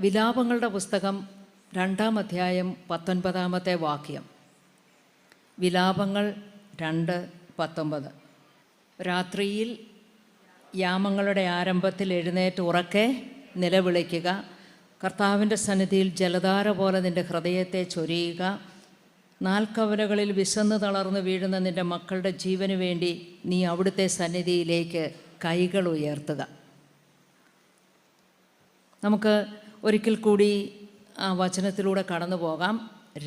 വിലാപങ്ങളുടെ പുസ്തകം 2-ാം അധ്യായം 19-ാമത്തെ വാക്യം. വിലാപങ്ങൾ 2:19. രാത്രിയിൽ യാമങ്ങളുടെ ആരംഭത്തിൽ എഴുന്നേറ്റ് ഉറക്കെ നിലവിളിക്കുക. കർത്താവിൻ്റെ സന്നിധിയിൽ ജലധാര പോലെ നിൻ്റെ ഹൃദയത്തെ ചൊരിയുക. നാൽക്കവലകളിൽ വിശന്ന് തളർന്നു വീഴുന്ന നിൻ്റെ മക്കളുടെ ജീവന് വേണ്ടി നീ അവിടുത്തെ സന്നിധിയിലേക്ക് കൈകൾ ഉയർത്തുക. നമുക്ക് ഒരിക്കൽ കൂടി ആ വചനത്തിലൂടെ കടന്നു പോകാം.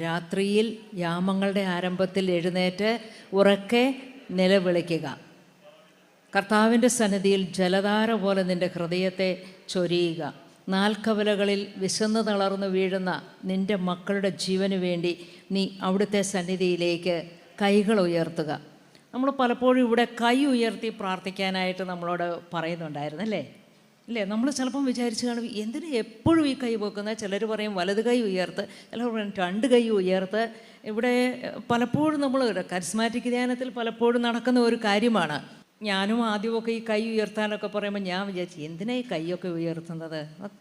രാത്രിയിൽ യാമങ്ങളുടെ ആരംഭത്തിൽ എഴുന്നേറ്റ് ഉറക്കെ നിലവിളിക്കുക. കർത്താവിൻ്റെ സന്നിധിയിൽ ജലധാര പോലെ നിൻ്റെ ഹൃദയത്തെ ചൊരിയുക. നാൽക്കവലകളിൽ വിശന്ന് തളർന്നു വീഴുന്ന നിൻ്റെ മക്കളുടെ ജീവന് വേണ്ടി നീ അവിടുത്തെ സന്നിധിയിലേക്ക് കൈകൾ ഉയർത്തുക. നമ്മൾ പലപ്പോഴും ഇവിടെ കൈ ഉയർത്തി പ്രാർത്ഥിക്കാനായിട്ട് നമ്മളോട് പറയുന്നുണ്ടായിരുന്നു അല്ലേ? നമ്മൾ ചിലപ്പം വിചാരിച്ച് കാണും, എന്തിനു എപ്പോഴും ഈ കൈ പൊക്കുന്നത്? ചിലർ പറയും വലത് കൈ ഉയർത്ത്, ചിലർ പറയും 2 കൈ ഉയർത്ത്. ഇവിടെ പലപ്പോഴും നമ്മൾ കരിസ്മാറ്റിക് ധ്യാനത്തിൽ പലപ്പോഴും നടക്കുന്ന ഒരു കാര്യമാണ്. ഞാനും ആദ്യമൊക്കെ ഈ കൈ ഉയർത്താനൊക്കെ പറയുമ്പോൾ ഞാൻ വിചാരിച്ചു, എന്തിനാ ഈ കൈയൊക്കെ ഉയർത്തുന്നത്?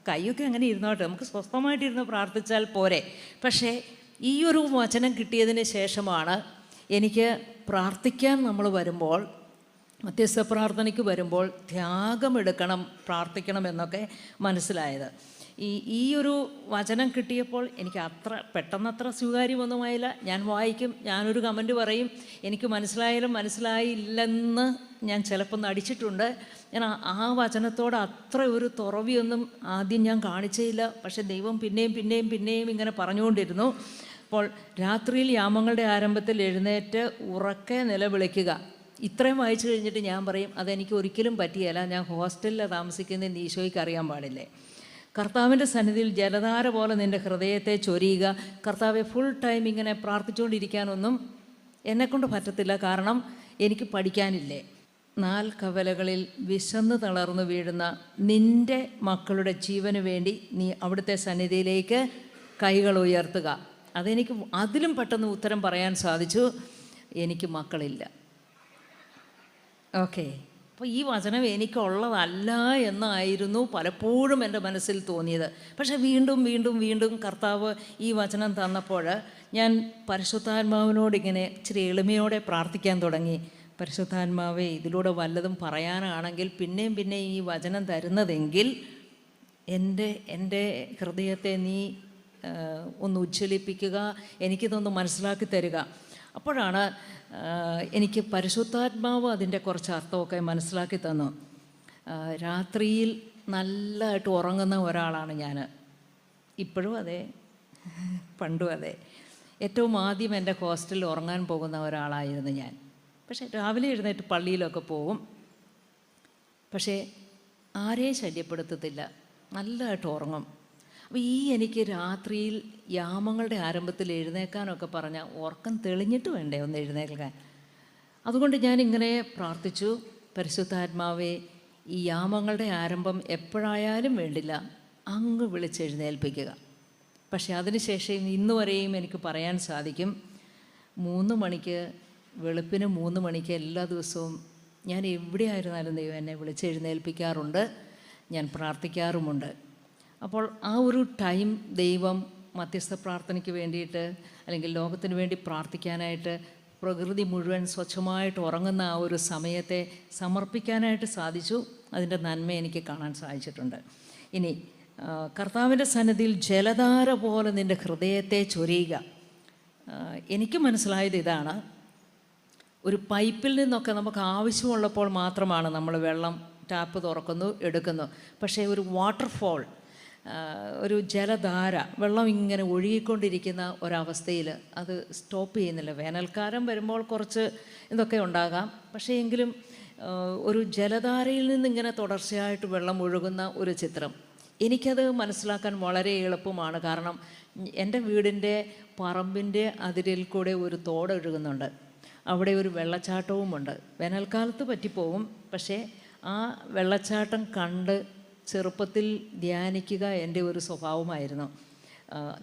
കൈയൊക്കെ അങ്ങനെ ഇരുന്നോട്ടെ, നമുക്ക് സ്വസ്ഥമായിട്ടിരുന്ന് പ്രാർത്ഥിച്ചാൽ പോരെ. പക്ഷേ ഈ ഒരു വചനം കിട്ടിയതിന് ശേഷമാണ് എനിക്ക് പ്രാർത്ഥിക്കാൻ നമ്മൾ വരുമ്പോൾ, മധ്യസ്ഥ പ്രാർത്ഥനയ്ക്ക് വരുമ്പോൾ ത്യാഗമെടുക്കണം, പ്രാർത്ഥിക്കണം എന്നൊക്കെ മനസ്സിലായത്. ഈ ഒരു വചനം കിട്ടിയപ്പോൾ എനിക്ക് പെട്ടെന്നത്ര സ്വീകാര്യമൊന്നുമായില്ല. ഞാൻ വായിക്കും, ഞാനൊരു കമൻറ്റ് പറയും, എനിക്ക് മനസ്സിലായാലും മനസ്സിലായില്ലെന്ന് ഞാൻ ചിലപ്പോൾ നടിച്ചിട്ടുണ്ട്. ഞാൻ ആ വചനത്തോട് അത്ര ഒരു തുറവിയൊന്നും ആദ്യം ഞാൻ കാണിച്ചേയില്ല. പക്ഷേ ദൈവം പിന്നെയും ഇങ്ങനെ പറഞ്ഞുകൊണ്ടിരുന്നു. അപ്പോൾ രാത്രിയിൽ യാമങ്ങളുടെ ആരംഭത്തിൽ എഴുന്നേറ്റ് ഉറക്കെ നിലവിളിക്കുക. ഇത്രയും വായിച്ചു കഴിഞ്ഞിട്ട് ഞാൻ പറയും, അതെനിക്ക് ഒരിക്കലും പറ്റിയല്ല, ഞാൻ ഹോസ്റ്റലിലാണ് താമസിക്കുന്നതെന്ന് ഈശോയ്ക്ക് അറിയാൻ പാടില്ലേ. കർത്താവിൻ്റെ സന്നിധിയിൽ ജലധാര പോലെ നിൻ്റെ ഹൃദയത്തെ ചൊരിയുക. കർത്താവെ, ഫുൾ ടൈം ഇങ്ങനെ പ്രാർത്ഥിച്ചുകൊണ്ടിരിക്കാനൊന്നും എന്നെക്കൊണ്ട് പറ്റത്തില്ല, കാരണം എനിക്ക് പഠിക്കാനില്ലേ. 4 കവലകളിൽ വിശന്ന് തളർന്നു വീഴുന്ന നിൻ്റെ മക്കളുടെ ജീവന് വേണ്ടി നീ അവിടുത്തെ സന്നിധിയിലേക്ക് കൈകൾ ഉയർത്തുക. അതെനിക്ക് അതിലും പെട്ടെന്ന് ഉത്തരം പറയാൻ സാധിച്ചു. എനിക്ക് മക്കളില്ല. ഓക്കെ, അപ്പോൾ ഈ വചനം എനിക്കുള്ളതല്ല എന്നായിരുന്നു പലപ്പോഴും എൻ്റെ മനസ്സിൽ തോന്നിയത്. പക്ഷേ വീണ്ടും കർത്താവ് ഈ വചനം തന്നപ്പോൾ ഞാൻ പരിശുദ്ധാത്മാവിനോട് ഇങ്ങനെ ഇച്ചിരി എളിമയോടെ പ്രാർത്ഥിക്കാൻ തുടങ്ങി. പരിശുദ്ധാത്മാവേ, ഇതിലൂടെ വല്ലതും പറയാനാണെങ്കിൽ പിന്നെയും ഈ വചനം തരുന്നതെങ്കിൽ എൻ്റെ ഹൃദയത്തെ നീ ഒന്ന് ഉജ്ജ്വലിപ്പിക്കുക, എനിക്കിതൊന്ന് മനസ്സിലാക്കി തരിക. അപ്പോഴാണ് എനിക്ക് പരിശുദ്ധാത്മാവ് അതിൻ്റെ കുറച്ച് അർത്ഥമൊക്കെ മനസ്സിലാക്കി തന്നു. രാത്രിയിൽ നല്ലതായിട്ട് ഉറങ്ങുന്ന ഒരാളാണ് ഞാൻ. ഇപ്പോഴും അതെ, പണ്ടും അതെ. ഏറ്റവും ആദ്യം എൻ്റെ ഹോസ്റ്റലിൽ ഉറങ്ങാൻ പോകുന്ന ഒരാളായിരുന്നു ഞാൻ. പക്ഷേ രാവിലെ എഴുന്നേറ്റ് പള്ളിയിലൊക്കെ പോകും. പക്ഷേ ആരെയും ശല്യപ്പെടുത്തത്തില്ല, നല്ലതായിട്ട് ഉറങ്ങും. അപ്പോൾ എനിക്ക് രാത്രിയിൽ യാമങ്ങളുടെ ആരംഭത്തിൽ എഴുന്നേൽക്കാനൊക്കെ പറഞ്ഞാൽ ഉറക്കം തെളിഞ്ഞിട്ട് വേണ്ടേ ഒന്ന് എഴുന്നേൽക്കാൻ. അതുകൊണ്ട് ഞാനിങ്ങനെ പ്രാർത്ഥിച്ചു, പരിശുദ്ധാത്മാവേ, ഈ യാമങ്ങളുടെ ആരംഭം എപ്പോഴായാലും വേണ്ടില്ല, അങ്ങ് വിളിച്ചെഴുന്നേൽപ്പിക്കുക. പക്ഷേ അതിനുശേഷം ഇന്ന് വരെയും എനിക്ക് പറയാൻ സാധിക്കും, 3 മണിക്ക്, വെളുപ്പിന് 3 മണിക്ക് എല്ലാ ദിവസവും ഞാൻ എവിടെയായിരുന്നാലും ദൈവം എന്നെ വിളിച്ചെഴുന്നേൽപ്പിക്കാറുണ്ട്, ഞാൻ പ്രാർത്ഥിക്കാറുമുണ്ട്. അപ്പോൾ ആ ഒരു ടൈം ദൈവം മധ്യസ്ഥ പ്രാർത്ഥനയ്ക്ക് വേണ്ടിയിട്ട് അല്ലെങ്കിൽ ലോകത്തിന് വേണ്ടി പ്രാർത്ഥിക്കാനായിട്ട് പ്രകൃതി മുഴുവൻ സ്വച്ഛമായിട്ട് ഉറങ്ങുന്ന ആ ഒരു സമയത്തെ സമർപ്പിക്കാനായിട്ട് സാധിച്ചു. അതിൻ്റെ നന്മ എനിക്ക് കാണാൻ സാധിച്ചിട്ടുണ്ട്. ഇനി കർത്താവിൻ്റെ സന്നിധിയിൽ ജലധാര പോലെ നിൻ്റെ ഹൃദയത്തെ ചൊരിയുക. എനിക്ക് മനസ്സിലായത് ഇതാണ്, ഒരു പൈപ്പിൽ നിന്നൊക്കെ നമുക്ക് ആവശ്യമുള്ളപ്പോൾ മാത്രമാണ് നമ്മൾ വെള്ളം ടാപ്പ് തുറക്കുന്നു, എടുക്കുന്നു. പക്ഷേ ഒരു വാട്ടർഫോൾ, ഒരു ജലധാര, വെള്ളം ഇങ്ങനെ ഒഴുകിക്കൊണ്ടിരിക്കുന്ന ഒരവസ്ഥയിൽ അത് സ്റ്റോപ്പ് ചെയ്യുന്നില്ല. വേനൽക്കാലം വരുമ്പോൾ കുറച്ച് ഇതൊക്കെ ഉണ്ടാകാം, പക്ഷേ എങ്കിലും ഒരു ജലധാരയിൽ നിന്നിങ്ങനെ തുടർച്ചയായിട്ട് വെള്ളം ഒഴുകുന്ന ഒരു ചിത്രം എനിക്കത് മനസ്സിലാക്കാൻ വളരെ എളുപ്പമാണ്. കാരണം എൻ്റെ വീടിൻ്റെ പറമ്പിൻ്റെ അതിരിൽ കൂടെ ഒരു തോട് ഒഴുകുന്നുണ്ട്, അവിടെ ഒരു വെള്ളച്ചാട്ടവുമുണ്ട്. വേനൽക്കാലത്ത് പറ്റിപ്പോവും, പക്ഷേ ആ വെള്ളച്ചാട്ടം കണ്ട് ചെറുപ്പത്തിൽ ധ്യാനിക്കുക എൻ്റെ ഒരു സ്വഭാവമായിരുന്നു.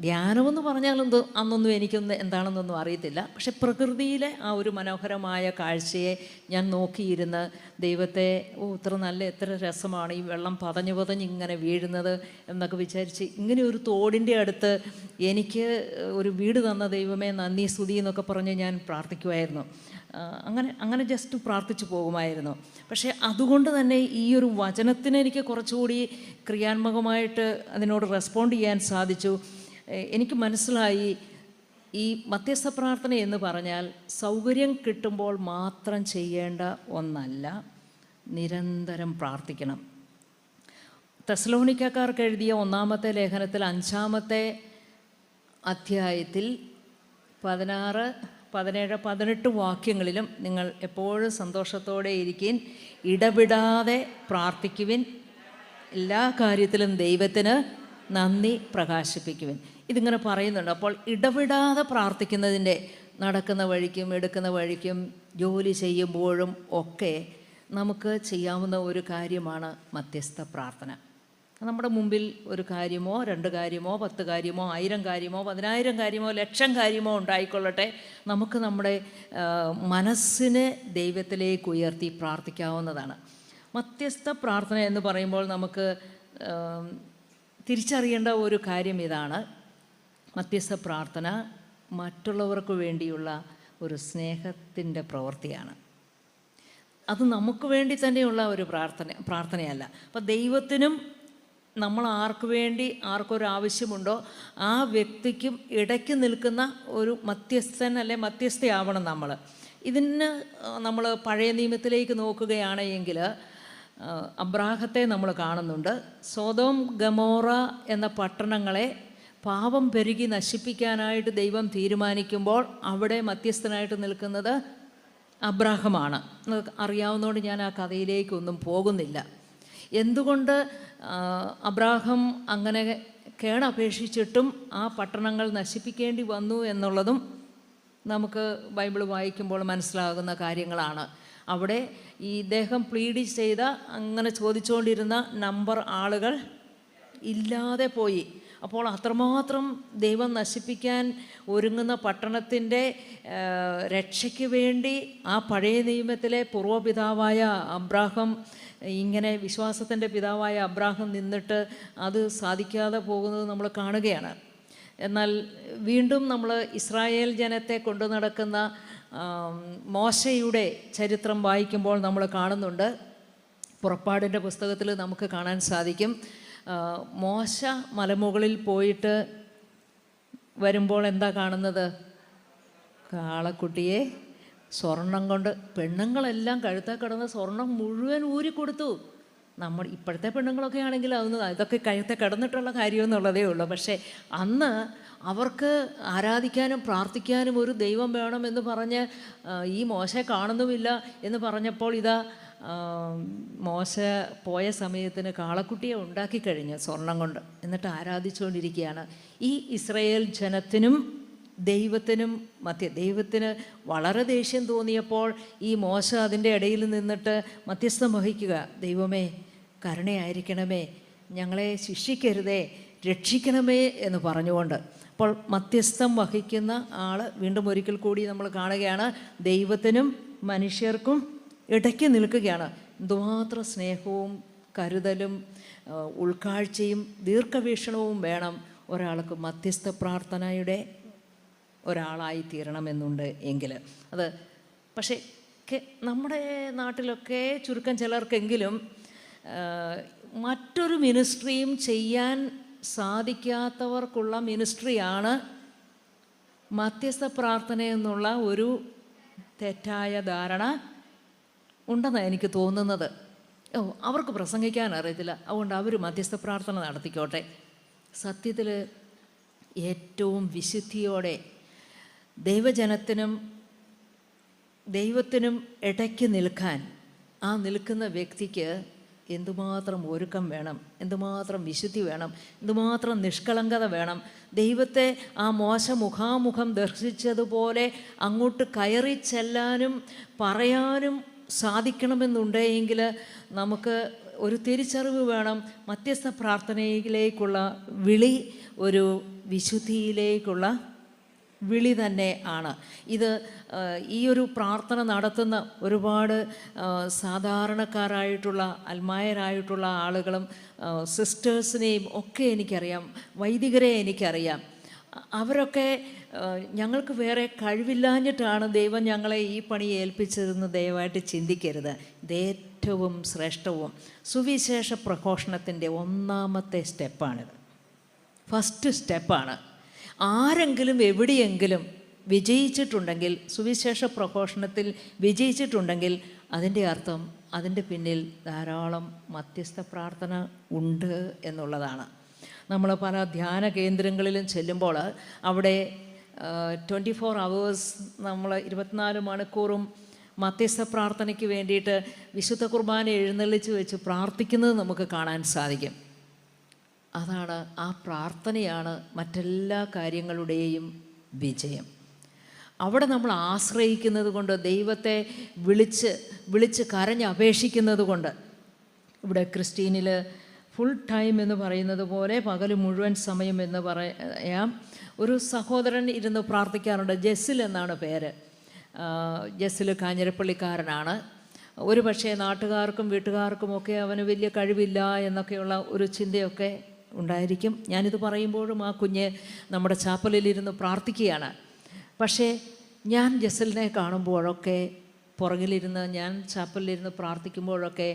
ധ്യാനമെന്ന് പറഞ്ഞാൽ അന്നൊന്നും എനിക്കൊന്നും എന്താണെന്നൊന്നും അറിയത്തില്ല. പക്ഷെ പ്രകൃതിയിലെ ആ ഒരു മനോഹരമായ കാഴ്ചയെ ഞാൻ നോക്കിയിരുന്ന് ദൈവത്തെ, ഇത്ര നല്ല, എത്ര രസമാണ് ഈ വെള്ളം പതഞ്ഞ് പതഞ്ഞ് ഇങ്ങനെ വീഴുന്നത് എന്നൊക്കെ വിചാരിച്ച്, ഇങ്ങനെ ഒരു തോടിൻ്റെ അടുത്ത് എനിക്ക് ഒരു വീട് തന്ന ദൈവമേ നന്ദി സ്തുതി എന്നൊക്കെ പറഞ്ഞ് ഞാൻ പ്രാർത്ഥിക്കുമായിരുന്നു. അങ്ങനെ ജസ്റ്റ് പ്രാർത്ഥിച്ചു പോകുമായിരുന്നു. പക്ഷേ അതുകൊണ്ട് തന്നെ ഈ ഒരു വചനത്തിന് എനിക്ക് കുറച്ചുകൂടി ക്രിയാത്മകമായിട്ട് അതിനോട് റെസ്പോണ്ട് ചെയ്യാൻ സാധിച്ചു. എനിക്ക് മനസ്സിലായി, ഈ മധ്യസ്ഥ പ്രാർത്ഥന എന്ന് പറഞ്ഞാൽ സൗകര്യം കിട്ടുമ്പോൾ മാത്രം ചെയ്യേണ്ട ഒന്നല്ല, നിരന്തരം പ്രാർത്ഥിക്കണം. തെസ്സലോനിക്കക്കാർക്ക് എഴുതിയ 1-ാമത്തെ ലേഖനത്തിൽ 5-ാമത്തെ അധ്യായത്തിൽ 16, 17, 18 വാക്യങ്ങളിലും നിങ്ങൾ എപ്പോഴും സന്തോഷത്തോടെ ഇരിക്കിൻ, ഇടവിടാതെ പ്രാർത്ഥിക്കുവിൻ, എല്ലാ കാര്യത്തിലും ദൈവത്തിന് നന്ദി പ്രകാശിപ്പിക്കുവിൻ. ഇതിങ്ങനെ പറയുന്നുണ്ട്. അപ്പോൾ ഇടവിടാതെ പ്രാർത്ഥിക്കുന്നതിൻ്റെ, നടക്കുന്ന വഴിക്കും എടുക്കുന്ന വഴിക്കും ജോലി ചെയ്യുമ്പോഴും ഒക്കെ നമുക്ക് ചെയ്യാവുന്ന ഒരു കാര്യമാണ് മധ്യസ്ഥ പ്രാർത്ഥന. നമ്മുടെ മുമ്പിൽ ഒരു കാര്യമോ 2 കാര്യമോ 10 കാര്യമോ 1000 കാര്യമോ 10000 കാര്യമോ 1,00,000 കാര്യമോ ഉണ്ടായിക്കൊള്ളട്ടെ, നമുക്ക് നമ്മുടെ മനസ്സിനെ ദൈവത്തിലേക്ക് ഉയർത്തി പ്രാർത്ഥിക്കാവുന്നതാണ്. മധ്യസ്ഥ പ്രാർത്ഥന എന്ന് പറയുമ്പോൾ നമുക്ക് തിരിച്ചറിയേണ്ട ഒരു കാര്യം ഇതാണ്: മധ്യസ്ഥ പ്രാർത്ഥന മറ്റുള്ളവർക്ക് വേണ്ടിയുള്ള ഒരു സ്നേഹത്തിൻ്റെ പ്രവൃത്തിയാണ്. അത് നമുക്ക് വേണ്ടി തന്നെയുള്ള ഒരു പ്രാർത്ഥനയല്ല. അപ്പം ദൈവത്തിനും നമ്മൾ ആർക്ക് വേണ്ടി ആർക്കൊരാവശ്യമുണ്ടോ ആ വ്യക്തിക്കും ഇടയ്ക്ക് നിൽക്കുന്ന ഒരു മധ്യസ്ഥൻ അല്ലെ മധ്യസ്ഥയാവണം നമ്മൾ. ഇതിന് നമ്മൾ പഴയ നിയമത്തിലേക്ക് നോക്കുകയാണെങ്കിൽ അബ്രാഹത്തെ നമ്മൾ കാണുന്നുണ്ട്. സൊദോം ഗമോറ എന്ന പട്ടണങ്ങളെ പാപം പെരുകി നശിപ്പിക്കാനായിട്ട് ദൈവം തീരുമാനിക്കുമ്പോൾ അവിടെ മധ്യസ്ഥനായിട്ട് നിൽക്കുന്നത് അബ്രാഹമാണ്. അറിയാവുന്നതുകൊണ്ട് ഞാൻ ആ കഥയിലേക്കൊന്നും പോകുന്നില്ല. എന്തുകൊണ്ട് അബ്രാഹം അങ്ങനെ കേണപേക്ഷിച്ചിട്ടും ആ പട്ടണങ്ങൾ നശിപ്പിക്കേണ്ടി വന്നു എന്നുള്ളതും നമുക്ക് ബൈബിൾ വായിക്കുമ്പോൾ മനസ്സിലാകുന്ന കാര്യങ്ങളാണ്. അവിടെ ഈ ഇദ്ദേഹം പ്ലീഡ് ചെയ്ത, അങ്ങനെ ചോദിച്ചുകൊണ്ടിരുന്ന നമ്പർ ആളുകൾ ഇല്ലാതെ പോയി. അപ്പോൾ അത്രമാത്രം ദൈവം നശിപ്പിക്കാൻ ഒരുങ്ങുന്ന പട്ടണത്തിൻ്റെ രക്ഷയ്ക്ക് വേണ്ടി ആ പഴയ നിയമത്തിലെ പൂർവ്വപിതാവായ അബ്രാഹം, ഇങ്ങനെ വിശ്വാസത്തിൻ്റെ പിതാവായ അബ്രാഹം നിന്നിട്ട് അത് സാധിക്കാതെ പോകുന്നത് നമ്മൾ കാണുകയാണ്. എന്നാൽ വീണ്ടും നമ്മൾ ഇസ്രായേൽ ജനത്തെ കൊണ്ടു നടക്കുന്ന മോശയുടെ ചരിത്രം വായിക്കുമ്പോൾ നമ്മൾ കാണുന്നുണ്ട്. പുറപ്പാടിൻ്റെ പുസ്തകത്തിൽ നമുക്ക് കാണാൻ സാധിക്കും, മോശ മലമുകളിൽ പോയിട്ട് വരുമ്പോൾ എന്താ കാണുന്നത്? കാളക്കുട്ടിയെ സ്വർണം കൊണ്ട്, പെണ്ണുങ്ങളെല്ലാം കഴുത്ത കിടന്ന സ്വർണം മുഴുവൻ ഊരിക്കൊടുത്തു. ഇപ്പോഴത്തെ പെണ്ണുങ്ങളൊക്കെ ആണെങ്കിൽ ഇതൊക്കെ കഴുത്തെ കിടന്നിട്ടുള്ള കാര്യമെന്നുള്ളതേ ഉള്ളൂ. പക്ഷേ അന്ന് അവർക്ക് ആരാധിക്കാനും പ്രാർത്ഥിക്കാനും ഒരു ദൈവം വേണമെന്ന് പറഞ്ഞ് ഈ മോശ കാണുന്നുമില്ല എന്ന് പറഞ്ഞപ്പോൾ ഇതാ മോശ പോയ സമയത്തിന് കാളക്കുട്ടിയെ ഉണ്ടാക്കി കഴിഞ്ഞ് സ്വർണം കൊണ്ട്, എന്നിട്ട് ആരാധിച്ചുകൊണ്ടിരിക്കുകയാണ്. ഈ ഇസ്രായേൽ ജനത്തിനും ദൈവത്തിനും ദൈവത്തിന് വളരെ ദേഷ്യം തോന്നിയപ്പോൾ ഈ മോശ അതിൻ്റെ ഇടയിൽ നിന്നിട്ട് മധ്യസ്ഥം വഹിക്കുക. ദൈവമേ കരുണയായിരിക്കണമേ, ഞങ്ങളെ ശിക്ഷിക്കരുതേ, രക്ഷിക്കണമേ എന്ന് പറഞ്ഞുകൊണ്ട്. അപ്പോൾ മധ്യസ്ഥം വഹിക്കുന്ന ആൾ വീണ്ടും ഒരിക്കൽ കൂടി നമ്മൾ കാണുകയാണ്, ദൈവത്തിനും മനുഷ്യർക്കും ഇടയ്ക്ക് നിൽക്കുകയാണ്. എന്തുമാത്രം സ്നേഹവും കരുതലും ഉൾക്കാഴ്ചയും ദീർഘവീക്ഷണവും വേണം ഒരാൾക്ക് മധ്യസ്ഥ പ്രാർത്ഥനയുടെ ഒരാളായി തീരണമെന്നുണ്ട് എങ്കിൽ. അത് പക്ഷേ നമ്മുടെ നാട്ടിലൊക്കെ ചുരുക്കം ചിലർക്കെങ്കിലും മറ്റൊരു മിനിസ്ട്രിയും ചെയ്യാൻ സാധിക്കാത്തവർക്കുള്ള മിനിസ്ട്രിയാണ് മധ്യസ്ഥ പ്രാർത്ഥന എന്നുള്ള ഒരു തെറ്റായ ധാരണ ഉണ്ടെന്നാണ് എനിക്ക് തോന്നുന്നത്. അവർക്ക് പ്രസംഗിക്കാൻ അറിയത്തില്ല, അതുകൊണ്ട് അവർ മധ്യസ്ഥ പ്രാർത്ഥന നടത്തിക്കോട്ടെ. സത്യത്തിൽ ഏറ്റവും വിശുദ്ധിയോടെ ദൈവത്തിനും ഇടയ്ക്ക് നിൽക്കാൻ ആ നിൽക്കുന്ന വ്യക്തിക്ക് എന്തുമാത്രം ഒരുക്കം വേണം, എന്തുമാത്രം വിശുദ്ധി വേണം, എന്തുമാത്രം നിഷ്കളങ്കത വേണം. ദൈവത്തെ ആ മോശ മുഖാമുഖം ദർശിച്ചതുപോലെ അങ്ങോട്ട് കയറി ചെല്ലാനും പറയാനും സാധിക്കണമെന്നുണ്ടെങ്കിൽ നമുക്ക് ഒരു തിരിച്ചറിവ് വേണം. മധ്യസ്ഥ പ്രാർത്ഥനയിലേക്കുള്ള വിളി ഒരു വിശുദ്ധിയിലേക്കുള്ള വിളി തന്നെ ആണ്. ഇത് ഈ ഒരു പ്രാർത്ഥന നടത്തുന്ന ഒരുപാട് സാധാരണക്കാരായിട്ടുള്ള അൽമായരായിട്ടുള്ള ആളുകളും സിസ്റ്റേഴ്സിനെയും ഒക്കെ എനിക്കറിയാം, വൈദികരെ എനിക്കറിയാം. അവരൊക്കെ ഞങ്ങൾക്ക് വേറെ കഴിവില്ലാഞ്ഞിട്ടാണ് ദൈവം ഞങ്ങളെ ഈ പണി ഏൽപ്പിച്ചതെന്ന് ദയവായിട്ട് ചിന്തിക്കരുത്. ഇത് ഏറ്റവും ശ്രേഷ്ഠവും സുവിശേഷ പ്രഘോഷണത്തിൻ്റെ ഒന്നാമത്തെ സ്റ്റെപ്പാണിത്. ഫസ്റ്റ് സ്റ്റെപ്പാണ്. ആരെങ്കിലും എവിടെയെങ്കിലും വിജയിച്ചിട്ടുണ്ടെങ്കിൽ, സുവിശേഷ പ്രഘോഷണത്തിൽ വിജയിച്ചിട്ടുണ്ടെങ്കിൽ, അതിൻ്റെ അർത്ഥം അതിൻ്റെ പിന്നിൽ ധാരാളം മധ്യസ്ഥ പ്രാർത്ഥന ഉണ്ട് എന്നുള്ളതാണ്. നമ്മൾ പല ധ്യാന കേന്ദ്രങ്ങളിലും ചെല്ലുമ്പോൾ അവിടെ 24 hours നമ്മൾ 24 മണിക്കൂറും മധ്യസ്ഥ പ്രാർത്ഥനയ്ക്ക് വേണ്ടിയിട്ട് വിശുദ്ധ കുർബാന എഴുന്നള്ളിച്ച് വെച്ച് പ്രാർത്ഥിക്കുന്നത് നമുക്ക് കാണാൻ സാധിക്കും. അതാണ്, ആ പ്രാർത്ഥനയാണ് മറ്റെല്ലാ കാര്യങ്ങളുടെയും വിജയം. അവിടെ നമ്മൾ ആശ്രയിക്കുന്നത് കൊണ്ട്, ദൈവത്തെ വിളിച്ച് കരഞ്ഞപേക്ഷിക്കുന്നത് കൊണ്ട്, ഇവിടെ ക്രിസ്ത്യനിൽ ഫുൾ ടൈം എന്ന് പറയുന്നത് പോലെ പകൽ മുഴുവൻ സമയം എന്ന് പറയാം. ഒരു സഹോദരൻ ഇരുന്ന് പ്രാർത്ഥിക്കാറുണ്ട്. ജെസ്സിൽ എന്നാണ് പേര്. ജെസ്സിൽ കാഞ്ഞിരപ്പള്ളിക്കാരനാണ്. ഒരു പക്ഷേ നാട്ടുകാർക്കും വീട്ടുകാർക്കുമൊക്കെ അവന് വലിയ കഴിവില്ല എന്നൊക്കെയുള്ള ഒരു ചിന്തയൊക്കെ ഉണ്ടായിരിക്കും. ഞാനിത് പറയുമ്പോഴും ആ കുഞ്ഞ് നമ്മുടെ ചാപ്പലിലിരുന്ന് പ്രാർത്ഥിക്കുകയാണ്. പക്ഷേ ഞാൻ ജെസ്സിലിനെ കാണുമ്പോഴൊക്കെ, പുറകിലിരുന്ന് ഞാൻ ചാപ്പലിലിരുന്ന് പ്രാർത്ഥിക്കുമ്പോഴൊക്കെ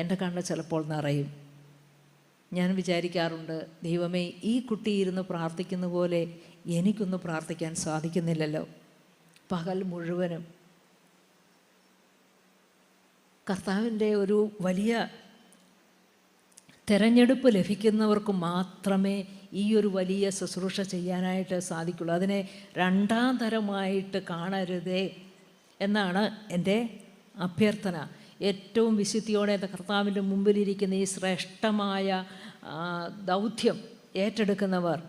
എൻ്റെ കണ്ണ് ചിലപ്പോൾ നിറയും. ഞാൻ വിചാരിക്കാറുണ്ട്, ദൈവമേ, ഈ കുട്ടി ഇരുന്ന് പ്രാർത്ഥിക്കുന്ന പോലെ എനിക്കൊന്ന് പ്രാർത്ഥിക്കാൻ സാധിക്കുന്നില്ലല്ലോ. പകൽ മുഴുവനും കർത്താവിൻ്റെ ഒരു വലിയ തെരഞ്ഞെടുപ്പ് ലഭിക്കുന്നവർക്ക് മാത്രമേ ഈ ഒരു വലിയ ശുശ്രൂഷ ചെയ്യാനായിട്ട് സാധിക്കുള്ളൂ. അതിനെ രണ്ടാം തരമായിട്ട് കാണരുതേ എന്നാണ് എൻ്റെ അഭ്യർത്ഥന. ഏറ്റവും വിശുദ്ധിയോടെ കർത്താവിൻ്റെ മുമ്പിലിരിക്കുന്ന ഈ ശ്രേഷ്ഠമായ ദൗത്യം ഏറ്റെടുക്കുന്നവർ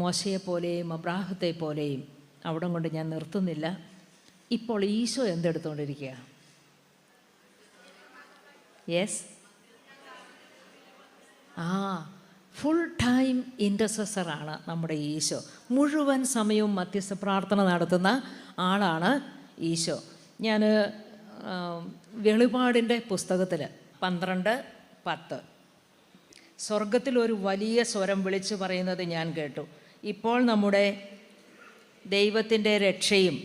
മോശയെപ്പോലെയും അബ്രാഹത്തെ പോലെയും. അവിടം കൊണ്ട് ഞാൻ നിർത്തുന്നില്ല. ഇപ്പോൾ ഈശോ എന്തെടുത്തുകൊണ്ടിരിക്കുക? യെസ്, ഫുൾ ടൈം ഇൻ്റർസെസറാണ് നമ്മുടെ ഈശോ. മുഴുവൻ സമയവും മധ്യസ്ഥ പ്രാർത്ഥന നടത്തുന്ന ആളാണ് ഈശോ. ഞാൻ വെളിപാടിൻ്റെ പുസ്തകത്തിൽ 12:10 സ്വർഗത്തിൽ ഒരു വലിയ സ്വരം വിളിച്ചു പറയുന്നത് ഞാൻ കേട്ടു. ഇപ്പോൾ നമ്മുടെ ദൈവത്തിൻ്റെ രക്ഷയും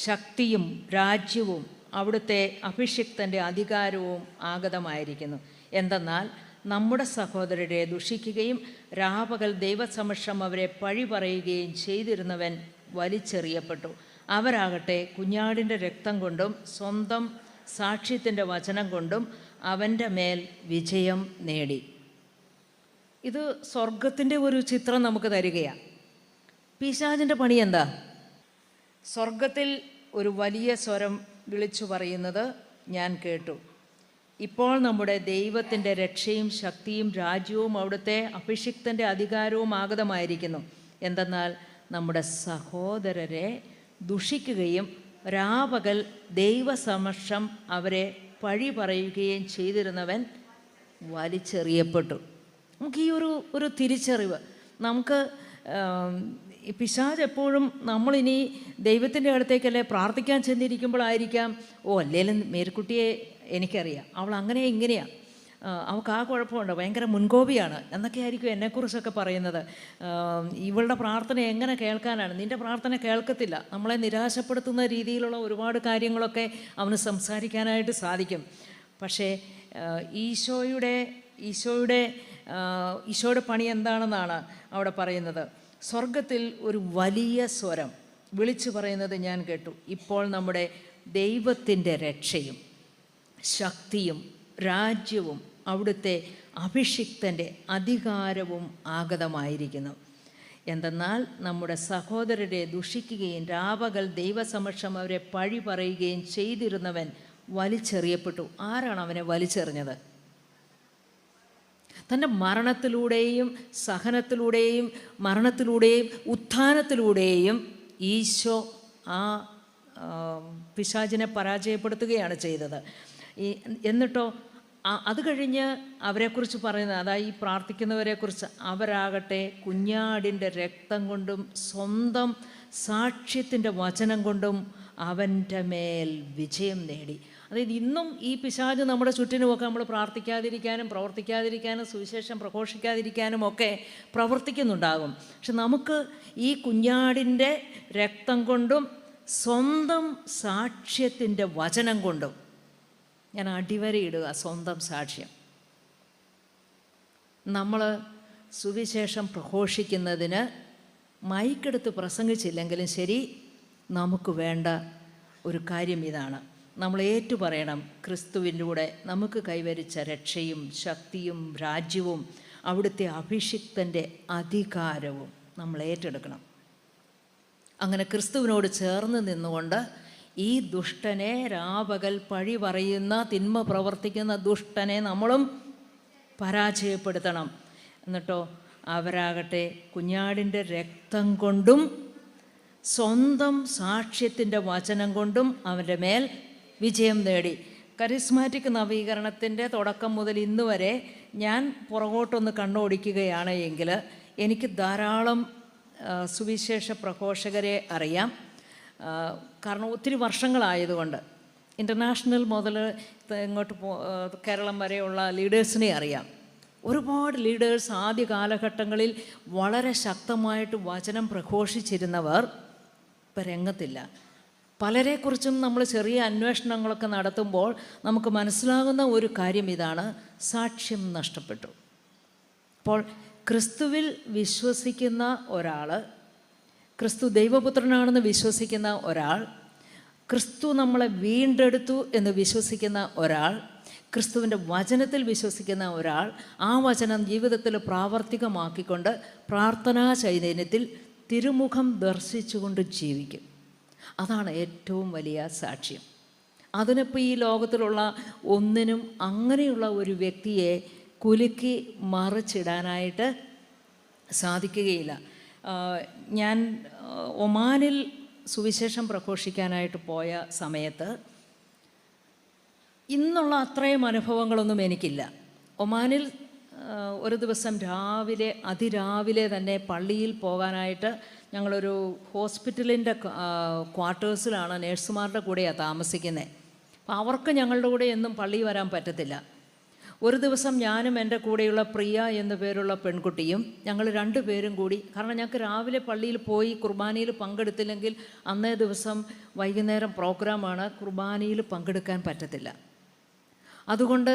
ശക്തിയും രാജ്യവും അവിടുത്തെ അഭിഷിക്തൻ്റെ അധികാരവും ആഗതമായിരിക്കുന്നു. എന്തെന്നാൽ നമ്മുടെ സഹോദരരെ ദുഷിക്കുകയും രാപകൽ ദൈവസമക്ഷം അവരെ പഴി പറയുകയും ചെയ്തിരുന്നവൻ വലിച്ചെറിയപ്പെട്ടു. അവരാകട്ടെ കുഞ്ഞാടിൻ്റെ രക്തം കൊണ്ടും സ്വന്തം സാക്ഷ്യത്തിൻ്റെ വചനം കൊണ്ടും അവൻ്റെ മേൽ വിജയം നേടി. ഇത് സ്വർഗത്തിൻ്റെ ഒരു ചിത്രം നമുക്ക് തരികയാണ്. പിശാചിൻ്റെ പണി എന്താ? സ്വർഗത്തിൽ ഒരു വലിയ സ്വരം വിളിച്ചു പറയുന്നത് ഞാൻ കേട്ടു. ഇപ്പോൾ നമ്മുടെ ദൈവത്തിൻ്റെ രക്ഷയും ശക്തിയും രാജ്യവും അവിടുത്തെ അഭിഷിക്തൻ്റെ അധികാരവും ആഗതമായിരിക്കുന്നു. എന്തെന്നാൽ നമ്മുടെ സഹോദരരെ ദുഷിക്കുകയും രാപകൽ ദൈവസമക്ഷം അവരെ പഴി പറയുകയും ചെയ്തിരുന്നവൻ വലിച്ചെറിയപ്പെട്ടു. നമുക്ക് ഈ ഒരു തിരിച്ചറിവ്, നമുക്ക് പിശാച് എപ്പോഴും നമ്മളിനി ദൈവത്തിൻ്റെ അടുത്തേക്കല്ലേ പ്രാർത്ഥിക്കാൻ ചെന്നിരിക്കുമ്പോഴായിരിക്കാം, അല്ലേലും മേരിക്കുട്ടിയെ എനിക്കറിയാം, അവൾ അങ്ങനെ ഇങ്ങനെയാണ്, അവൾക്ക് ആ കുഴപ്പമുണ്ട്, ഭയങ്കര മുൻകോപിയാണ് എന്നൊക്കെ ആയിരിക്കും എന്നെക്കുറിച്ചൊക്കെ പറയുന്നത്. ഇവളുടെ പ്രാർത്ഥന എങ്ങനെ കേൾക്കാനാണ്? നിൻ്റെ പ്രാർത്ഥന കേൾക്കത്തില്ല. നമ്മളെ നിരാശപ്പെടുത്തുന്ന രീതിയിലുള്ള ഒരുപാട് കാര്യങ്ങളൊക്കെ അവന് സംസാരിക്കാനായിട്ട് സാധിക്കും. പക്ഷേ ഈശോയുടെ പണി എന്താണെന്നാണ് അവിടെ പറയുന്നത്. സ്വർഗത്തിൽ ഒരു വലിയ സ്വരം വിളിച്ചു പറയുന്നത് ഞാൻ കേട്ടു. ഇപ്പോൾ നമ്മുടെ ദൈവത്തിൻ്റെ രക്ഷയും ശക്തിയും രാജ്യവും അവിടുത്തെ അഭിഷിക്തൻ്റെ അധികാരവും ആഗതമായിരിക്കുന്നു. എന്തെന്നാൽ നമ്മുടെ സഹോദരരെ ദുഷിക്കുകയും രാപകൽ ദൈവസമക്ഷം അവരെ പഴി പറയുകയും ചെയ്തിരുന്നവൻ വലിച്ചെറിയപ്പെട്ടു. ആരാണ് അവനെ വലിച്ചെറിഞ്ഞത്? തൻ്റെ മരണത്തിലൂടെയും സഹനത്തിലൂടെയും മരണത്തിലൂടെയും ഉത്ഥാനത്തിലൂടെയും ഈശോ ആ പിശാചിനെ പരാജയപ്പെടുത്തുകയാണ് ചെയ്തത്. എന്നിട്ടോ അത് കഴിഞ്ഞ് അവരെക്കുറിച്ച് പറയുന്നത്, അതായത് ഈ പ്രാർത്ഥിക്കുന്നവരെക്കുറിച്ച്, അവരാകട്ടെ കുഞ്ഞാടിൻ്റെ രക്തം കൊണ്ടും സ്വന്തം സാക്ഷ്യത്തിൻ്റെ വചനം കൊണ്ടും അവൻ്റെ മേൽ വിജയം നേടി. അതായത് ഇന്നും ഈ പിശാച് നമ്മുടെ ചുറ്റിനുമൊക്കെ നമ്മൾ പ്രാർത്ഥിക്കാതിരിക്കാനും പ്രവർത്തിക്കാതിരിക്കാനും സുവിശേഷം പ്രഘോഷിക്കാതിരിക്കാനും ഒക്കെ പ്രവർത്തിക്കുന്നുണ്ടാകും. പക്ഷെ നമുക്ക് ഈ കുഞ്ഞാടിൻ്റെ രക്തം കൊണ്ടും സ്വന്തം സാക്ഷ്യത്തിൻ്റെ വചനം കൊണ്ടും, ഞാൻ അടിവരയിടുക, സ്വന്തം സാക്ഷ്യം. നമ്മൾ സുവിശേഷം പ്രഘോഷിക്കുന്നതിന് മൈക്കെടുത്ത് പ്രസംഗിച്ചില്ലെങ്കിലും ശരി, നമുക്ക് വേണ്ട ഒരു കാര്യം ഇതാണ്. നമ്മൾ ഏറ്റുപറയണം, ക്രിസ്തുവിലൂടെ നമുക്ക് കൈവരിച്ച രക്ഷയും ശക്തിയും രാജ്യവും അവിടുത്തെ അഭിഷിക്തൻ്റെ അധികാരവും നമ്മൾ ഏറ്റെടുക്കണം. അങ്ങനെ ക്രിസ്തുവിനോട് ചേർന്ന് നിന്നുകൊണ്ട് ഈ ദുഷ്ടനെ, രാപകൽ പഴി പറയുന്ന, തിന്മ പ്രവർത്തിക്കുന്ന ദുഷ്ടനെ നമ്മളും പരാജയപ്പെടുത്തണം. എന്നിട്ടോ അവരാകട്ടെ കുഞ്ഞാടിൻ്റെ രക്തം കൊണ്ടും സ്വന്തം സാക്ഷ്യത്തിൻ്റെ വചനം കൊണ്ടും അവൻ്റെ മേൽ വിജയം നേടി. കരിസ്മാറ്റിക് നവീകരണത്തിൻ്റെ തുടക്കം മുതൽ ഇന്ന് വരെ ഞാൻ പുറകോട്ടൊന്ന് കണ്ണോടിക്കുകയാണ് എങ്കിൽ എനിക്ക് ധാരാളം സുവിശേഷ പ്രഘോഷകരെ അറിയാം. കാരണം ഒത്തിരി വർഷങ്ങളായതുകൊണ്ട് ഇൻ്റർനാഷണൽ മുതൽ ഇങ്ങോട്ട് കേരളം വരെയുള്ള ലീഡേഴ്സിനെ അറിയാം. ഒരുപാട് ലീഡേഴ്സ് ആദ്യ കാലഘട്ടങ്ങളിൽ വളരെ ശക്തമായിട്ട് വചനം പ്രഘോഷിച്ചിരുന്നവർ ഇപ്പം രംഗത്തില്ല. പലരെക്കുറിച്ചും നമ്മൾ ചെറിയ അന്വേഷണങ്ങളൊക്കെ നടത്തുമ്പോൾ നമുക്ക് മനസ്സിലാകുന്ന ഒരു കാര്യം ഇതാണ്: സാക്ഷ്യം നഷ്ടപ്പെട്ടു. അപ്പോൾ ക്രിസ്തുവിൽ വിശ്വസിക്കുന്ന ഒരാൾ, ക്രിസ്തു ദൈവപുത്രനാണെന്ന് വിശ്വസിക്കുന്ന ഒരാൾ, ക്രിസ്തു നമ്മളെ വീണ്ടെടുത്തു എന്ന് വിശ്വസിക്കുന്ന ഒരാൾ, ക്രിസ്തുവിൻ്റെ വചനത്തിൽ വിശ്വസിക്കുന്ന ഒരാൾ, ആ വചനം ജീവിതത്തിൽ പ്രാവർത്തികമാക്കിക്കൊണ്ട് പ്രാർത്ഥനാ ചൈതന്യത്തിൽ തിരുമുഖം ദർശിച്ചുകൊണ്ട് ജീവിക്കും. അതാണ് ഏറ്റവും വലിയ സാക്ഷ്യം. അതിനിപ്പോൾ ഈ ലോകത്തിലുള്ള ഒന്നിനും അങ്ങനെയുള്ള ഒരു വ്യക്തിയെ കുലുക്കി മറിച്ചിടാനായിട്ട് സാധിക്കുകയില്ല. ഞാൻ ഒമാനിൽ സുവിശേഷം പ്രഘോഷിക്കാനായിട്ട് പോയ സമയത്ത് ഇന്നുള്ള അത്രയും അനുഭവങ്ങളൊന്നും എനിക്കില്ല. ഒമാനിൽ ഒരു ദിവസം അതിരാവിലെ തന്നെ പള്ളിയിൽ പോകാനായിട്ട് ഞങ്ങളൊരു ഹോസ്പിറ്റലിൻ്റെ ക്വാർട്ടേഴ്സിലാണ്, നേഴ്സുമാരുടെ കൂടെയാണ് താമസിക്കുന്നത്. അപ്പോൾ അവർക്ക് ഞങ്ങളുടെ കൂടെ എന്നും പള്ളിയിൽ വരാൻ പറ്റത്തില്ല. ഒരു ദിവസം ഞാനും എൻ്റെ കൂടെയുള്ള പ്രിയ എന്നു പേരുള്ള പെൺകുട്ടിയും ഞങ്ങൾ രണ്ടുപേരും കൂടി, കാരണം ഞങ്ങൾക്ക് രാവിലെ പള്ളിയിൽ പോയി കുർബാനയിൽ പങ്കെടുത്തില്ലെങ്കിൽ അന്നേ ദിവസം വൈകുന്നേരം പ്രോഗ്രാമാണ്, കുർബാനയിൽ പങ്കെടുക്കാൻ പറ്റത്തില്ല. അതുകൊണ്ട്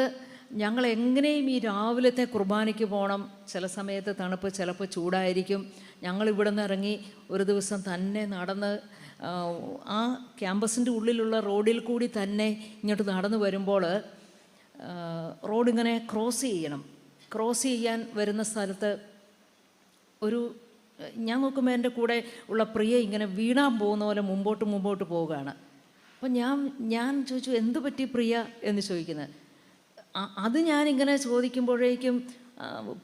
ഞങ്ങൾ എങ്ങനെയും ഈ രാവിലത്തെ കുർബാനയ്ക്ക് പോകണം. ചില സമയത്ത് തണുപ്പ്, ചിലപ്പോൾ ചൂടായിരിക്കും. ഞങ്ങൾ ഇവിടെ നിന്ന് ഇറങ്ങി ഒരു ദിവസം തന്നെ നടന്ന് ആ ക്യാമ്പസിൻ്റെ ഉള്ളിലുള്ള റോഡിൽ കൂടി തന്നെ ഇങ്ങോട്ട് നടന്നു വരുമ്പോൾ റോഡിങ്ങനെ ക്രോസ് ചെയ്യണം. ക്രോസ് ചെയ്യാൻ വരുന്ന സ്ഥലത്ത് ഞാൻ നോക്കുമ്പോൾ എൻ്റെ കൂടെ ഉള്ള പ്രിയ ഇങ്ങനെ വീണാൻ പോകുന്ന പോലെ മുമ്പോട്ട് പോവുകയാണ്. അപ്പം ഞാൻ ചോദിച്ചു, എന്ത് പറ്റി പ്രിയ എന്ന് ചോദിക്കുന്നത്. അത് ഞാനിങ്ങനെ ചോദിക്കുമ്പോഴേക്കും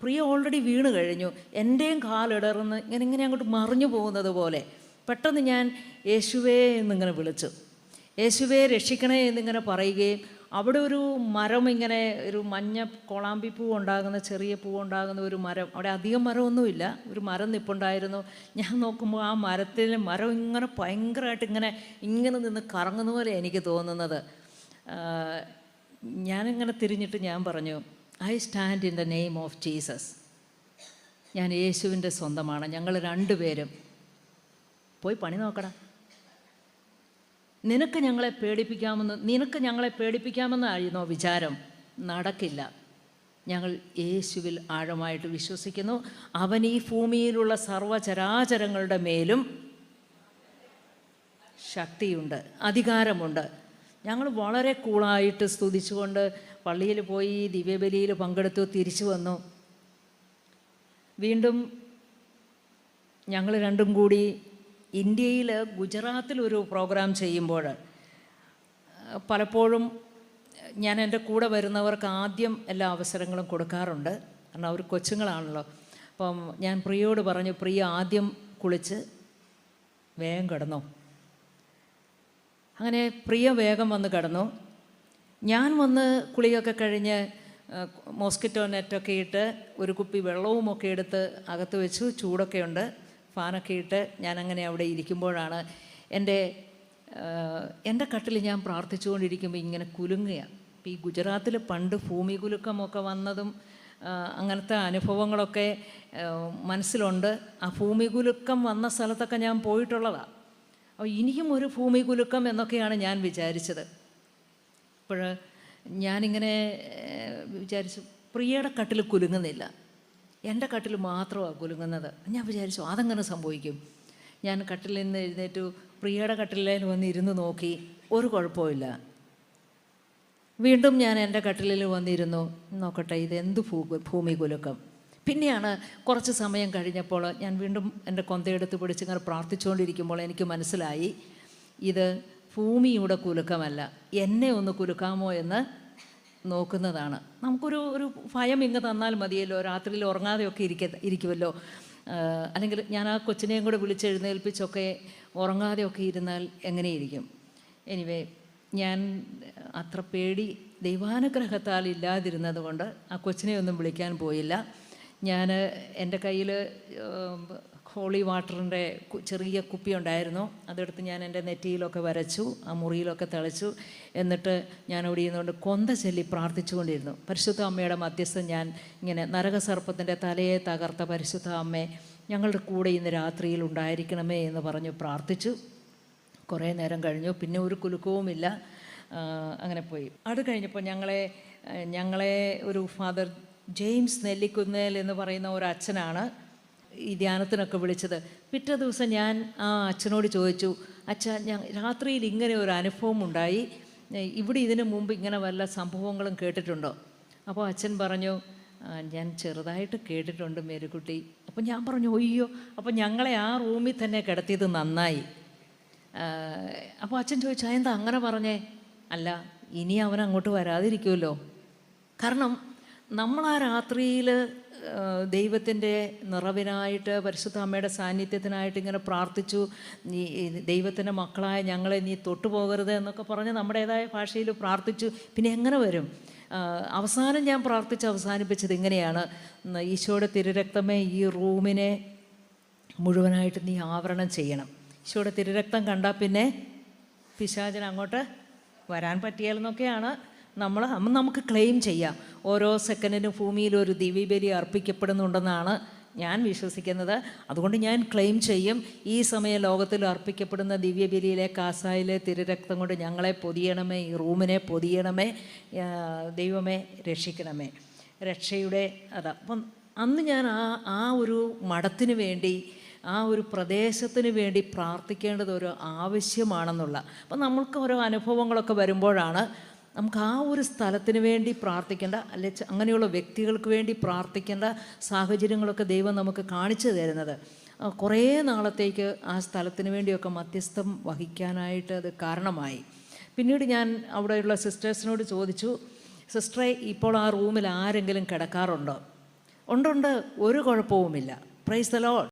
പ്രിയ ഓൾറെഡി വീണ് കഴിഞ്ഞു. എൻ്റെയും കാലിടർന്ന് ഇങ്ങനെ അങ്ങോട്ട് മറിഞ്ഞു പോകുന്നത് പോലെ പെട്ടെന്ന് ഞാൻ യേശുവേ എന്നിങ്ങനെ വിളിച്ചു. യേശുവേ രക്ഷിക്കണേ എന്നിങ്ങനെ പറയുകയും അവിടെ ഒരു മരം, ഇങ്ങനെ ഒരു മഞ്ഞ കോളാമ്പി പൂ ഉണ്ടാകുന്ന, ചെറിയ പൂ ഉണ്ടാകുന്ന ഒരു മരം, അവിടെ അധികം മരമൊന്നുമില്ല, ഒരു മരം നിൽപ്പുണ്ടായിരുന്നു. ഞാൻ നോക്കുമ്പോൾ ആ മരം ഇങ്ങനെ ഭയങ്കരമായിട്ട് ഇങ്ങനെ നിന്ന് കറങ്ങുന്ന പോലെ എനിക്ക് തോന്നുന്നത്. ഞാനിങ്ങനെ തിരിഞ്ഞിട്ട് ഞാൻ പറഞ്ഞു, I stand in the name of Jesus. ഞാൻ യേശുവിൻ്റെ സ്വന്തമാണ്. ഞങ്ങൾ രണ്ടുപേരും പോയി പണി നോക്കണം. നിനക്ക് ഞങ്ങളെ പേടിപ്പിക്കാമെന്നായിരുന്നോ വിചാരം? നടക്കില്ല. ഞങ്ങൾ യേശുവിൽ ആഴമായിട്ട് വിശ്വസിക്കുന്നു. അവൻ ഈ ഭൂമിയിലുള്ള സർവ്വചരാചരങ്ങളുടെ മേലും ശക്തിയുണ്ട്, അധികാരമുണ്ട്. ഞങ്ങൾ വളരെ കൂളായിട്ട് സ്തുതിച്ചുകൊണ്ട് പള്ളിയിൽ പോയി ദിവ്യബലിയിൽ പങ്കെടുത്തു, തിരിച്ചു വന്നു. വീണ്ടും ഞങ്ങൾ രണ്ടും കൂടി ഇന്ത്യയിൽ ഗുജറാത്തിലൊരു പ്രോഗ്രാം ചെയ്യുമ്പോൾ പലപ്പോഴും ഞാൻ എൻ്റെ കൂടെ വരുന്നവർക്ക് ആദ്യം എല്ലാ അവസരങ്ങളും കൊടുക്കാറുണ്ട്. കാരണം അവർ കൊച്ചുങ്ങളാണല്ലോ. അപ്പം ഞാൻ പ്രിയയോട് പറഞ്ഞു, പ്രിയ ആദ്യം കുളിച്ച് വേഗം കിടന്നു. അങ്ങനെ പ്രിയ വേഗം വന്ന് കിടന്നു. ഞാൻ വന്ന് കുളിയൊക്കെ കഴിഞ്ഞ് മോസ്കിറ്റോ നെറ്റൊക്കെ ഇട്ട് ഒരു കുപ്പി വെള്ളവുമൊക്കെ എടുത്ത് അകത്ത് വെച്ചു. ചൂടൊക്കെ ഉണ്ട്, ഫാനൊക്കെ ഇട്ട് ഞാനങ്ങനെ അവിടെ ഇരിക്കുമ്പോഴാണ് എൻ്റെ കട്ടിൽ ഞാൻ പ്രാർത്ഥിച്ചുകൊണ്ടിരിക്കുമ്പോൾ ഇങ്ങനെ കുലുങ്ങുകയാണ്. ഇപ്പോൾ ഈ ഗുജറാത്തിൽ പണ്ട് ഭൂമി കുലുക്കമൊക്കെ വന്നതും അങ്ങനത്തെ അനുഭവങ്ങളൊക്കെ മനസ്സിലുണ്ട്. ആ ഭൂമി കുലുക്കം വന്ന സ്ഥലത്തൊക്കെ ഞാൻ പോയിട്ടുള്ളതാണ്. അപ്പോൾ ഇനിയും ഒരു ഭൂമി കുലുക്കം എന്നൊക്കെയാണ് ഞാൻ വിചാരിച്ചത്. അപ്പോൾ ഞാനിങ്ങനെ വിചാരിച്ചു, പ്രിയയുടെ കട്ടിൽ കുലുങ്ങുന്നില്ല, എൻ്റെ കട്ടിൽ മാത്രമാണ് കുലുങ്ങുന്നത്. ഞാൻ വിചാരിച്ചു അതെങ്ങനെ സംഭവിക്കും. ഞാൻ കട്ടിലിൽ നിന്ന് എഴുന്നേറ്റു പ്രിയയുടെ കട്ടിലിൽ വന്നിരുന്ന് നോക്കി, ഒരു കുഴപ്പമില്ല. വീണ്ടും ഞാൻ എൻ്റെ കട്ടിലിൽ വന്നിരുന്നു, നോക്കട്ടെ ഇതെന്ത് ഭൂമി കുലുക്കം. പിന്നെയാണ് കുറച്ച് സമയം കഴിഞ്ഞപ്പോൾ ഞാൻ വീണ്ടും എൻ്റെ കൊന്തയെടുത്ത് പിടിച്ചിങ്ങനെ പ്രാർത്ഥിച്ചുകൊണ്ടിരിക്കുമ്പോൾ എനിക്ക് മനസ്സിലായി, ഇത് ഭൂമിയുടെ കുലുക്കമല്ല, എന്നെ ഒന്ന് കുലുക്കാമോ എന്ന് നോക്കുന്നതാണ്. നമുക്കൊരു ഭയം ഇങ്ങ് തന്നാൽ മതിയല്ലോ, രാത്രിയിൽ ഉറങ്ങാതെയൊക്കെ ഇരിക്കുമല്ലോ. അല്ലെങ്കിൽ ഞാൻ ആ കൊച്ചിനെയും കൂടെ വിളിച്ചെഴുന്നേൽപ്പിച്ചൊക്കെ ഉറങ്ങാതെയൊക്കെ ഇരുന്നാൽ എങ്ങനെയിരിക്കും. എനിവേ, ഞാൻ അത്ര പേടി ദൈവാനുഗ്രഹത്താൽ ഇല്ലാതിരുന്നത് കൊണ്ട് ആ കൊച്ചിനെ ഒന്നും വിളിക്കാൻ പോയില്ല. ഞാൻ എൻ്റെ കയ്യിൽ ഹോളി വാട്ടറിൻ്റെ ചെറിയ കുപ്പി ഉണ്ടായിരുന്നു. അതെടുത്ത് ഞാൻ എൻ്റെ നെറ്റിയിലൊക്കെ വരച്ചു, ആ മുറിയിലൊക്കെ തളിച്ചു. എന്നിട്ട് ഞാൻ അവിടെ ഇരുന്നുകൊണ്ട് കൊന്ത ചൊല്ലി പ്രാർത്ഥിച്ചുകൊണ്ടിരുന്നു. പരിശുദ്ധ അമ്മയുടെ മധ്യസ്ഥം ഞാൻ ഇങ്ങനെ, നരകസർപ്പത്തിൻ്റെ തലയെ തകർത്ത പരിശുദ്ധ അമ്മേ, ഞങ്ങളുടെ കൂടെ ഇന്ന് രാത്രിയിൽ ഉണ്ടായിരിക്കണമേ എന്ന് പറഞ്ഞു പ്രാർത്ഥിച്ചു. കുറേ നേരം കഴിഞ്ഞു, പിന്നെ ഒരു കുലുക്കവുമില്ല. അങ്ങനെ പോയി. അത് കഴിഞ്ഞപ്പോൾ ഞങ്ങളെ ഒരു ഫാദർ ജെയിംസ് നെല്ലിക്കുന്നേൽ എന്ന് പറയുന്ന ഒരു അച്ഛനാണ് ഈ ധ്യാനത്തിനൊക്കെ വിളിച്ചത്. പിറ്റേ ദിവസം ഞാൻ ആ അച്ഛനോട് ചോദിച്ചു, അച്ഛാ, രാത്രിയിൽ ഇങ്ങനെ ഒരു അനുഭവം ഉണ്ടായി, ഇവിടെ ഇതിനു മുമ്പ് ഇങ്ങനെ വല്ല സംഭവങ്ങളും കേട്ടിട്ടുണ്ടോ? അപ്പോൾ അച്ഛൻ പറഞ്ഞു, ഞാൻ ചെറുതായിട്ട് കേട്ടിട്ടുണ്ട് മേരിക്കുട്ടി. അപ്പം ഞാൻ പറഞ്ഞു, അയ്യോ, അപ്പോൾ ഞങ്ങളെ ആ റൂമിൽ തന്നെ കിടത്തിയത് നന്നായി. അപ്പോൾ അച്ഛൻ ചോദിച്ചു, എന്താ അങ്ങനെ പറഞ്ഞേ? അല്ല, ഇനി അവൻ അങ്ങോട്ട് വരാതിരിക്കുമല്ലോ. കാരണം നമ്മൾ ആ രാത്രിയിൽ ദൈവത്തിൻ്റെ നിറവിനായിട്ട്, പരിശുദ്ധ അമ്മയുടെ സാന്നിധ്യത്തിനായിട്ട് ഇങ്ങനെ പ്രാർത്ഥിച്ചു, നീ ദൈവത്തിൻ്റെ മക്കളായ ഞങ്ങളെ നീ തൊട്ടുപോകരുത് എന്നൊക്കെ പറഞ്ഞ് നമ്മുടേതായ ഭാഷയിൽ പ്രാർത്ഥിച്ചു. പിന്നെ എങ്ങനെ വരും? അവസാനം ഞാൻ അവസാനിപ്പിച്ചത് ഇങ്ങനെയാണ്, ഈശോയുടെ തിരുരക്തമേ, ഈ റൂമിനെ മുഴുവനായിട്ട് നീ ആവരണം ചെയ്യണം. ഈശോയുടെ തിരുരക്തം കണ്ടാൽ പിന്നെ പിശാചൻ അങ്ങോട്ട് വരാൻ പറ്റിയാലെന്നൊക്കെയാണ് നമുക്ക് ക്ലെയിം ചെയ്യാം. ഓരോ സെക്കൻഡിനും ഭൂമിയിൽ ഒരു ദിവ്യബലി അർപ്പിക്കപ്പെടുന്നുണ്ടെന്നാണ് ഞാൻ വിശ്വസിക്കുന്നത്. അതുകൊണ്ട് ഞാൻ ക്ലെയിം ചെയ്യും, ഈ സമയം ലോകത്തിൽ അർപ്പിക്കപ്പെടുന്ന ദിവ്യബലിയിലെ കാസായിലെ തിരുരക്തം കൊണ്ട് ഞങ്ങളെ പൊതിയണമേ, ഈ റൂമിനെ പൊതിയണമേ, ദൈവമേ രക്ഷിക്കണമേ. രക്ഷയുടെ അപ്പം അന്ന് ഞാൻ ആ ഒരു മഠത്തിന് വേണ്ടി, ആ ഒരു പ്രദേശത്തിന് വേണ്ടി പ്രാർത്ഥിക്കേണ്ടത് ഒരു ആവശ്യമാണെന്നുള്ള. അപ്പം നമ്മൾക്ക് ഓരോ അനുഭവങ്ങളൊക്കെ വരുമ്പോഴാണ് നമുക്ക് ആ ഒരു സ്ഥലത്തിന് വേണ്ടി പ്രാർത്ഥിക്കേണ്ട, അല്ലെ അങ്ങനെയുള്ള വ്യക്തികൾക്ക് വേണ്ടി പ്രാർത്ഥിക്കേണ്ട സാഹചര്യങ്ങളൊക്കെ ദൈവം നമുക്ക് കാണിച്ചു തരുന്നത്. കുറേ നാളത്തേക്ക് ആ സ്ഥലത്തിന് വേണ്ടിയൊക്കെ മധ്യസ്ഥം വഹിക്കാനായിട്ട് അത് കാരണമായി. പിന്നീട് ഞാൻ അവിടെയുള്ള സിസ്റ്റേഴ്സിനോട് ചോദിച്ചു, സിസ്റ്ററെ, ഇപ്പോൾ ആ റൂമിൽ ആരെങ്കിലും കിടക്കാറുണ്ടോ? ഉണ്ട്, ഒരു കുഴപ്പവുമില്ല. Praise the Lord.